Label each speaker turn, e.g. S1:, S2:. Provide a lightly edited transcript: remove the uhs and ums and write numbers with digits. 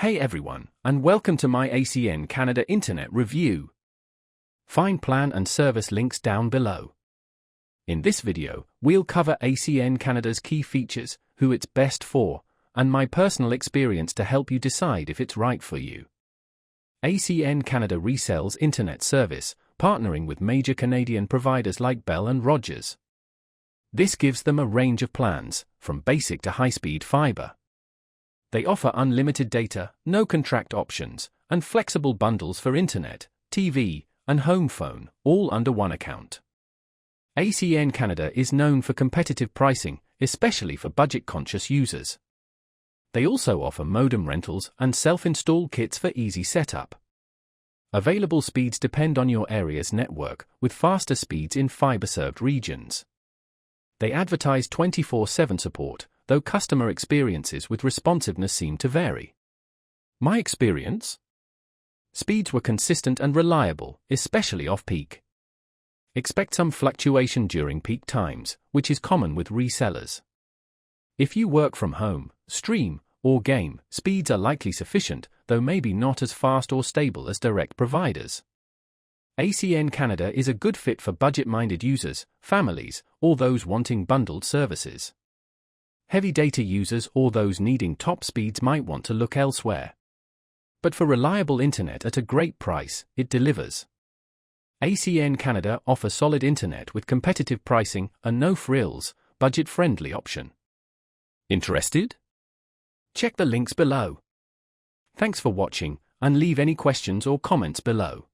S1: Hey everyone, and welcome to my ACN Canada Internet Review. Find plan and service links down below. In this video, we'll cover ACN Canada's key features, who it's best for, and my personal experience to help you decide if it's right for you. ACN Canada resells internet service, partnering with major Canadian providers like Bell and Rogers. This gives them a range of plans, from basic to high-speed fiber. They offer unlimited data, no contract options, and flexible bundles for internet, TV, and home phone, all under one account. ACN Canada is known for competitive pricing, especially for budget-conscious users. They also offer modem rentals and self-install kits for easy setup. Available speeds depend on your area's network, with faster speeds in fiber-served regions. They advertise 24/7 support, though customer experiences with responsiveness seem to vary. My experience? Speeds were consistent and reliable, especially off-peak. Expect some fluctuation during peak times, which is common with resellers. If you work from home, stream, or game, speeds are likely sufficient, though maybe not as fast or stable as direct providers. ACN Canada is a good fit for budget-minded users, families, or those wanting bundled services. Heavy data users or those needing top speeds might want to look elsewhere. But for reliable internet at a great price, it delivers. ACN Canada offers solid internet with competitive pricing, a no-frills, budget-friendly option. Interested? Check the links below. Thanks for watching, and leave any questions or comments below.